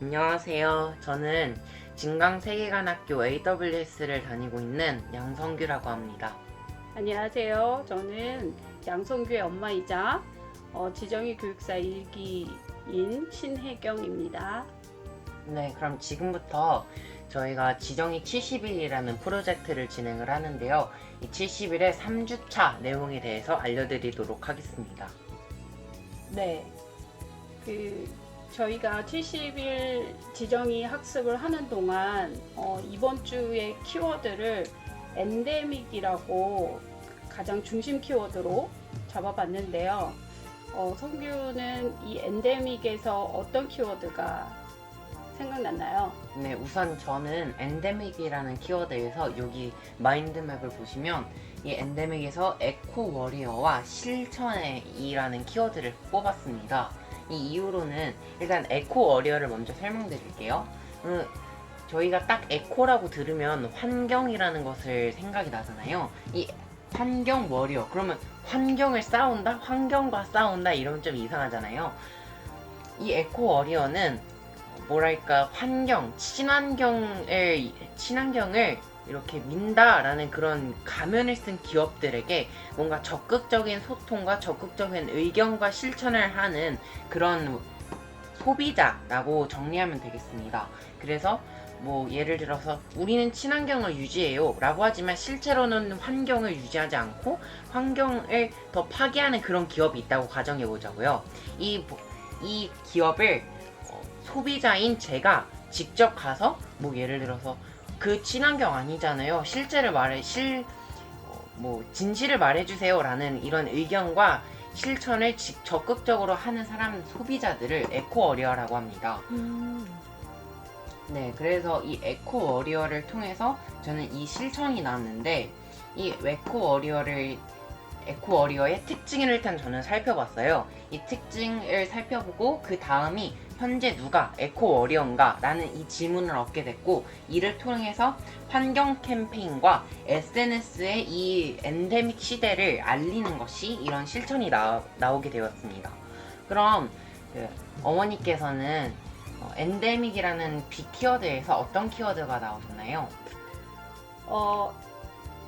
안녕하세요. 저는 진강세계관학교 AWS를 다니고 있는 양성규라고 합니다. 안녕하세요. 저는 양성규의 엄마이자 지정이 교육사 1기인 신혜경입니다. 네, 그럼 지금부터 저희가 지정이 70일이라는 프로젝트를 진행을 하는데요. 이 70일의 3주차 내용에 대해서 알려드리도록 하겠습니다. 네, 저희가 70일 지정이 학습을 하는 동안 이번 주의 키워드를 엔데믹이라고 가장 중심 키워드로 잡아봤는데요. 성규는 이 엔데믹에서 어떤 키워드가 생각났나요? 네, 우선 저는 엔데믹이라는 키워드에서 여기 마인드맵을 보시면 이 엔데믹에서 에코 워리어와 실천이라는 키워드를 뽑았습니다. 이 이유로는 일단 에코 워리어를 먼저 설명드릴게요. 저희가 딱 에코라고 들으면 환경이라는 것을 생각이 나잖아요. 이 환경 워리어, 그러면 환경을 싸운다? 환경과 싸운다? 이러면 좀 이상하잖아요. 이 에코 워리어는 뭐랄까 친환경을 이렇게 민다라는 그런 가면을 쓴 기업들에게 뭔가 적극적인 소통과 적극적인 의견과 실천을 하는 그런 소비자라고 정리하면 되겠습니다. 그래서 뭐 예를 들어서 우리는 친환경을 유지해요 라고 하지만 실제로는 환경을 유지하지 않고 환경을 더 파괴하는 그런 기업이 있다고 가정해 보자고요. 이 기업을 소비자인 제가 직접 가서 뭐 예를 들어서 그 친환경 아니잖아요. 진실을 말해주세요 라는 이런 의견과 실천을 적극적으로 하는 사람 소비자들을 에코 워리어라고 합니다. 네, 그래서 이 에코 워리어를 통해서 저는 이 실천이 나왔는데 이 에코 워리어의 특징을 일단 저는 살펴봤어요. 이 특징을 살펴보고 그 다음이 현재 누가 에코 워리어인가 라는 이 질문을 얻게 됐고, 이를 통해서 환경 캠페인과 SNS의 이 엔데믹 시대를 알리는 것이 이런 실천이 나오게 되었습니다. 그럼 어머니께서는 엔데믹이라는 빅키워드에서 어떤 키워드가 나오셨나요?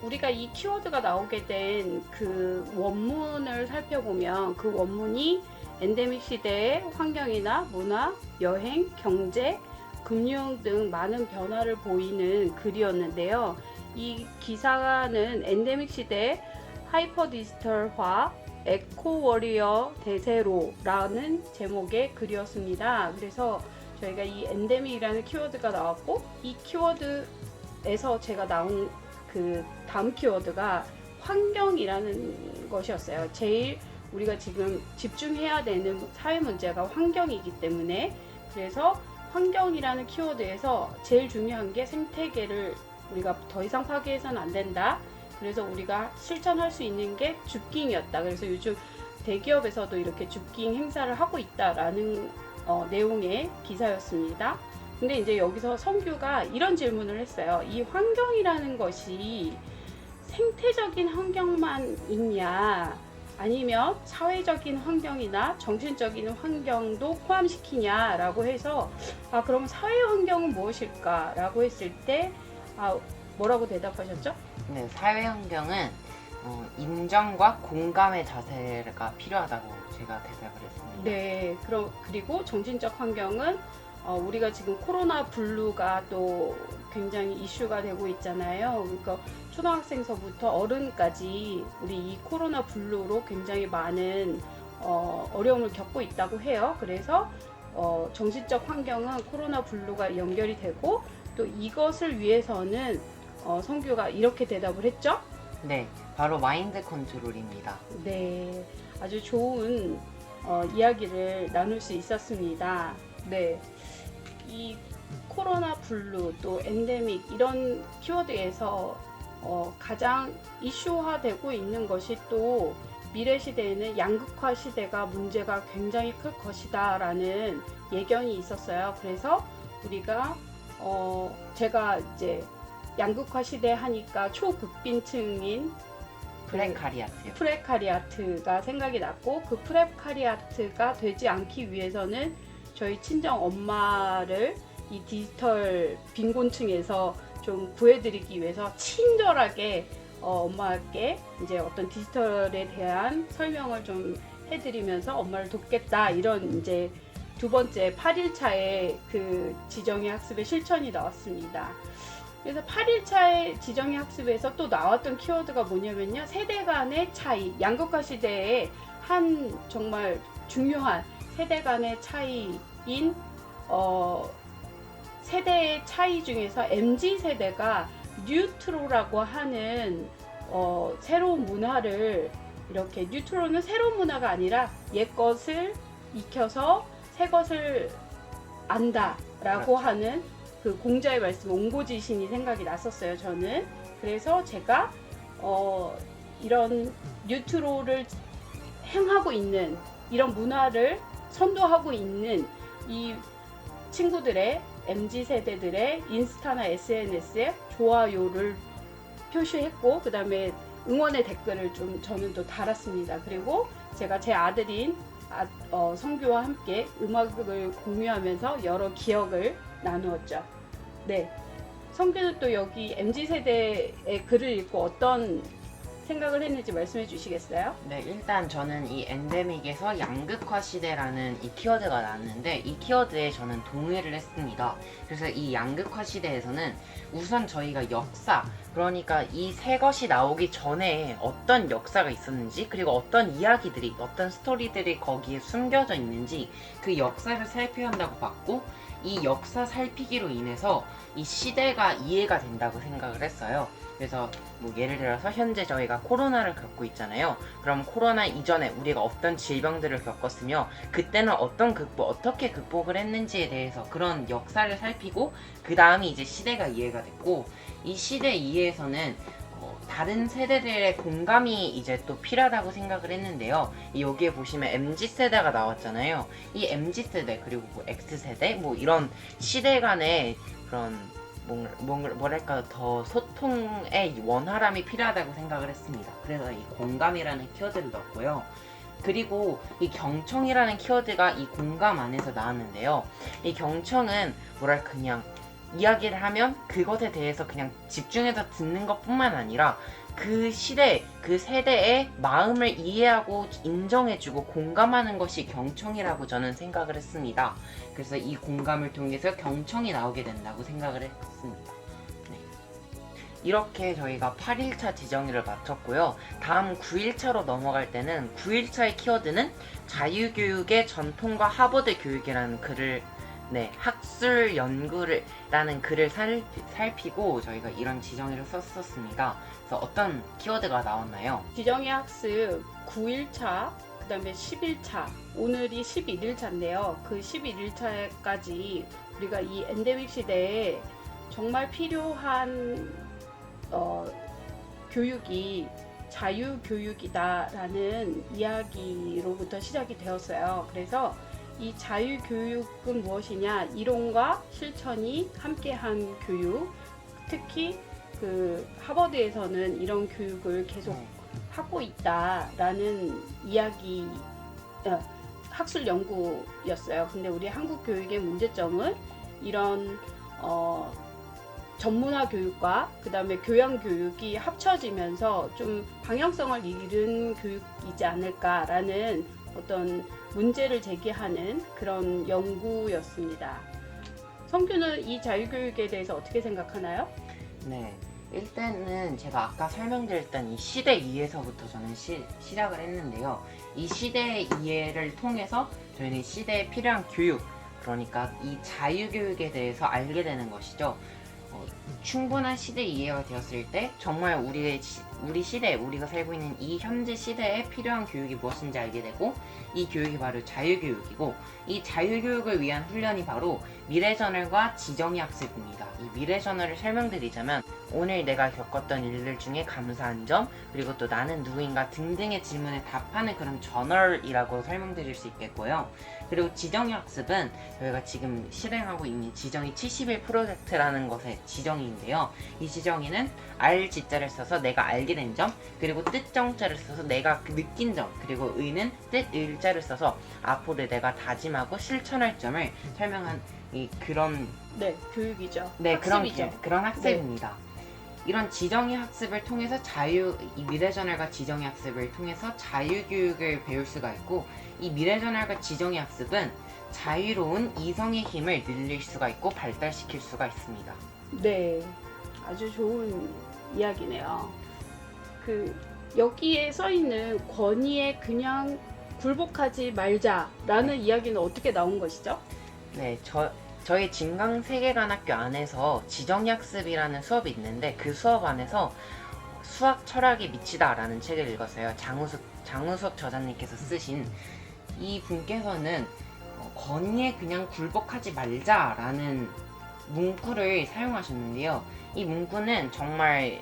우리가 이 키워드가 나오게 된 그 원문을 살펴보면 그 원문이 엔데믹 시대의 환경이나 문화, 여행, 경제, 금융 등 많은 변화를 보이는 글이었는데요. 이 기사는 엔데믹 시대의 하이퍼 디지털화, 에코 워리어 대세로라는 제목의 글이었습니다. 그래서 저희가 이 엔데믹이라는 키워드가 나왔고, 이 키워드에서 제가 나온 그 다음 키워드가 환경이라는 것이었어요. 제일 우리가 지금 집중해야 되는 사회 문제가 환경이기 때문에, 그래서 환경이라는 키워드에서 제일 중요한 게 생태계를 우리가 더 이상 파괴해서는 안 된다. 그래서 우리가 실천할 수 있는 게 줍깅이었다. 그래서 요즘 대기업에서도 이렇게 줍깅 행사를 하고 있다라는 내용의 기사였습니다. 근데 이제 여기서 성규가 이런 질문을 했어요. 이 환경이라는 것이 생태적인 환경만 있냐, 아니면 사회적인 환경이나 정신적인 환경도 포함시키냐라고 해서, 그럼 사회 환경은 무엇일까라고 했을 때 뭐라고 대답하셨죠? 네, 사회 환경은 인정과 공감의 자세가 필요하다고 제가 대답을 했습니다. 네, 그리고 정신적 환경은 우리가 지금 코로나 블루가 또 굉장히 이슈가 되고 있잖아요. 그러니까 초등학생서부터 어른까지 우리 이 코로나 블루로 굉장히 많은 어려움을 겪고 있다고 해요. 그래서 정신적 환경은 코로나 블루가 연결이 되고, 또 이것을 위해서는 성규가 이렇게 대답을 했죠. 네, 바로 마인드 컨트롤입니다. 네, 아주 좋은 이야기를 나눌 수 있었습니다. 네, 이 코로나 블루 또 엔데믹 이런 키워드에서 가장 이슈화되고 있는 것이 또 미래 시대에는 양극화 시대가 문제가 굉장히 클 것이다 라는 예견이 있었어요. 그래서 우리가 제가 이제 양극화 시대 하니까 초극빈층인 프레카리아트가 생각이 났고, 그 프레카리아트가 되지 않기 위해서는 저희 친정 엄마를 이 디지털 빈곤층에서 좀 구해드리기 위해서 친절하게 엄마께 이제 어떤 디지털에 대한 설명을 좀 해드리면서 엄마를 돕겠다, 이런 이제 두 번째 8일차의 그 지정의 학습의 실천이 나왔습니다. 그래서 8일차의 지정의 학습에서 또 나왔던 키워드가 뭐냐면요, 세대 간의 차이, 양극화 시대에 한 정말 중요한 세대 간의 차이인 세대의 차이 중에서 MZ세대가 뉴트로라고 하는 새로운 문화를, 이렇게 뉴트로는 새로운 문화가 아니라 옛것을 익혀서 새것을 안다 라고 그렇죠. 하는 그 공자의 말씀, 옹고지신이 생각이 났었어요, 저는. 그래서 제가 이런 뉴트로를 행하고 있는, 이런 문화를 선도하고 있는 이 친구들의, MZ세대들의 인스타나 SNS에 좋아요를 표시했고, 그 다음에 응원의 댓글을 좀 저는 또 달았습니다. 그리고 제가 제 아들인 성규와 함께 음악을 공유하면서 여러 기억을 나누었죠. 네, 성규는 또 여기 MZ세대의 글을 읽고 어떤 생각을 했는지 말씀해 주시겠어요? 네, 일단 저는 이 엔데믹에서 양극화 시대라는 이 키워드가 나왔는데, 이 키워드에 저는 동의를 했습니다. 그래서 이 양극화 시대에서는 우선 저희가 역사, 그러니까 이 새 것이 나오기 전에 어떤 역사가 있었는지, 그리고 어떤 이야기들이, 어떤 스토리들이 거기에 숨겨져 있는지 그 역사를 살펴야 한다고 봤고, 이 역사 살피기로 인해서 이 시대가 이해가 된다고 생각을 했어요. 그래서 뭐 예를 들어서 현재 저희가 코로나를 겪고 있잖아요. 그럼 코로나 이전에 우리가 어떤 질병들을 겪었으며 그때는 어떻게 극복을 했는지에 대해서 그런 역사를 살피고, 그 다음이 이제 시대가 이해가 됐고, 이 시대 이해에서는 다른 세대들의 공감이 이제 또 필요하다고 생각을 했는데요. 여기에 보시면 MZ세대가 나왔잖아요. 이 MZ세대, 그리고 뭐 X세대, 뭐 이런 시대 간의 그런 뭐랄까 더 소통의 원활함이 필요하다고 생각을 했습니다. 그래서 이 공감이라는 키워드를 넣었고요. 그리고 이 경청이라는 키워드가 이 공감 안에서 나왔는데요. 이 경청은 뭐랄까 그냥 이야기를 하면 그것에 대해서 그냥 집중해서 듣는 것뿐만 아니라 그 시대, 그 세대의 마음을 이해하고 인정해주고 공감하는 것이 경청이라고 저는 생각을 했습니다. 그래서 이 공감을 통해서 경청이 나오게 된다고 생각을 했습니다. 네. 이렇게 저희가 8일차 지정의를 마쳤고요. 다음 9일차로 넘어갈 때는 9일차의 키워드는 자유교육의 전통과 하버드 교육이라는 글을, 학술 연구라는 글을 살피고 저희가 이런 지정의를 썼었습니다. 그래서 어떤 키워드가 나왔나요? 지정의 학습 9일차, 그 다음에 10일차, 오늘이 11일차인데요. 그 11일차까지 우리가 이 엔데믹 시대에 정말 필요한 교육이 자유교육이다라는 이야기로부터 시작이 되었어요. 그래서 이 자유교육은 무엇이냐, 이론과 실천이 함께한 교육, 특히 그 하버드에서는 이런 교육을 계속 하고 있다라는 이야기, 학술 연구였어요. 근데 우리 한국 교육의 문제점은 이런 전문화 교육과 그 다음에 교양 교육이 합쳐지면서 좀 방향성을 잃은 교육이지 않을까라는 어떤 문제를 제기하는 그런 연구였습니다. 성규는 이 자유교육에 대해서 어떻게 생각하나요? 네, 일단은 제가 아까 설명드렸던 이 시대 이해에서부터 저는 시작을 했는데요. 이 시대 이해를 통해서 저희는 시대에 필요한 교육, 그러니까 이 자유교육에 대해서 알게 되는 것이죠. 충분한 시대 이해가 되었을 때 정말 우리 시대, 우리가 살고 있는 이 현재 시대에 필요한 교육이 무엇인지 알게 되고, 이 교육이 바로 자유교육이고, 이 자유교육을 위한 훈련이 바로 미래저널과 지정의 학습입니다. 이 미래저널을 설명드리자면, 오늘 내가 겪었던 일들 중에 감사한 점, 그리고 또 나는 누구인가 등등의 질문에 답하는 그런 저널이라고 설명드릴 수 있겠고요. 그리고 지정의 학습은 저희가 지금 실행하고 있는 지정의 70일 프로젝트라는 것의 지정의인데요. 이 지정의는 알지자를 써서 내가 알게 알게 된 점, 그리고 뜻정자를 써서 내가 그 느낀 점, 그리고 의는 뜻을자를 써서 앞으로 내가 다짐하고 실천할 점을 설명한 그런 네, 교육이죠. 네, 학습이죠. 그런 학습입니다. 이런 지정의 학습을 통해서 이 미래저널과 지정의 학습을 통해서 자유교육을 배울 수가 있고, 이 미래저널과 지정의 학습은 자유로운 이성의 힘을 늘릴 수가 있고 발달시킬 수가 있습니다. 네, 아주 좋은 이야기네요. 여기에 써 있는 권위에 그냥 굴복하지 말자라는 이야기는 어떻게 나온 것이죠? 네, 저희 진강세계관학교 안에서 지정학습이라는 수업이 있는데, 그 수업 안에서 수학 철학에 미치다라는 책을 읽었어요. 장우석 저자님께서 쓰신. 이 분께서는 권위에 그냥 굴복하지 말자라는 문구를 사용하셨는데요. 이 문구는 정말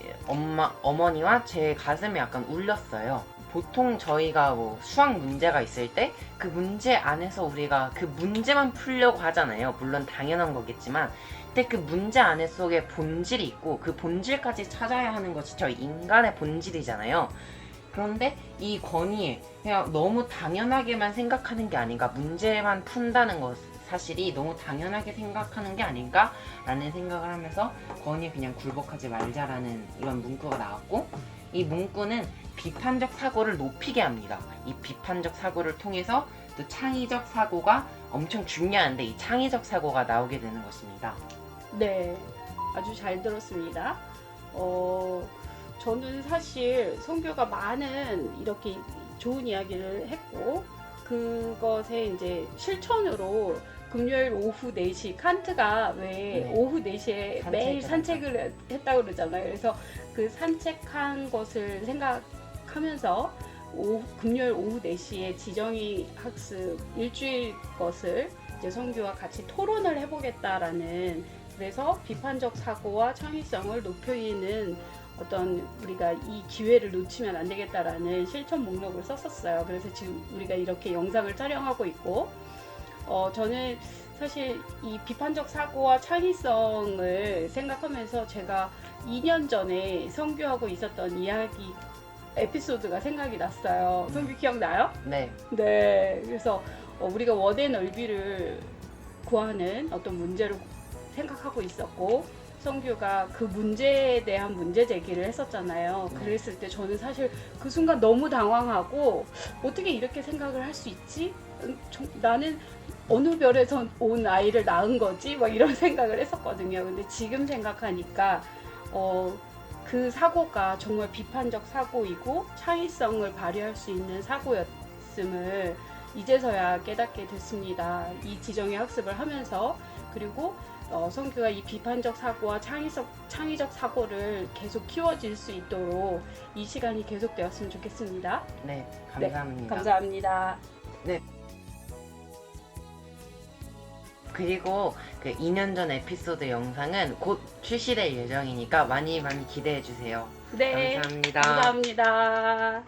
어머니와 제 가슴에 약간 울렸어요. 보통 저희가 수학 문제가 있을 때 그 문제 안에서 우리가 그 문제만 풀려고 하잖아요. 물론 당연한 거겠지만, 근데 그 문제 안에 속에 본질이 있고 그 본질까지 찾아야 하는 것이 저희 인간의 본질이잖아요. 그런데 이 권위에 그냥 너무 당연하게만 생각하는 게 아닌가, 문제만 푼다는 것 사실이 너무 당연하게 생각하는 게 아닌가 라는 생각을 하면서 권위에 그냥 굴복하지 말자라는 이런 문구가 나왔고, 이 문구는 비판적 사고를 높이게 합니다. 이 비판적 사고를 통해서 또 창의적 사고가 엄청 중요한데, 이 창의적 사고가 나오게 되는 것입니다. 네, 아주 잘 들었습니다. 저는 사실 성규가 많은 이렇게 좋은 이야기를 했고, 그것에 이제 실천으로 금요일 오후 4시, 칸트가 왜 네. 오후 4시에 매일 산책을 산책을 했다고 그러잖아요. 그래서 그 산책한 것을 생각하면서 금요일 오후 4시에 지정의 학습 일주일 것을 이제 성규와 같이 토론을 해보겠다라는, 그래서 비판적 사고와 창의성을 높이는 어떤, 우리가 이 기회를 놓치면 안 되겠다라는 실천 목록을 썼었어요. 그래서 지금 우리가 이렇게 영상을 촬영하고 있고, 저는 사실 이 비판적 사고와 창의성을 생각하면서 제가 2년 전에 성규하고 있었던 이야기 에피소드가 생각이 났어요. 성규 기억나요? 네. 네. 그래서 우리가 원의 넓이를 구하는 어떤 문제를 생각하고 있었고, 성규가 그 문제에 대한 문제 제기를 했었잖아요. 네. 그랬을 때 저는 사실 그 순간 너무 당황하고, 어떻게 이렇게 생각을 할 수 있지? 나는 어느 별에서 온 아이를 낳은 거지? 막 이런 생각을 했었거든요. 근데 지금 생각하니까 그 사고가 정말 비판적 사고이고 창의성을 발휘할 수 있는 사고였음을 이제서야 깨닫게 됐습니다. 이 지정의 학습을 하면서. 그리고 성규가 이 비판적 사고와 창의적 사고를 계속 키워질 수 있도록 이 시간이 계속되었으면 좋겠습니다. 네, 감사합니다. 네, 감사합니다. 네. 그리고 그 2년 전 에피소드 영상은 곧 출시될 예정이니까 많이 기대해 주세요. 네, 감사합니다. 감사합니다.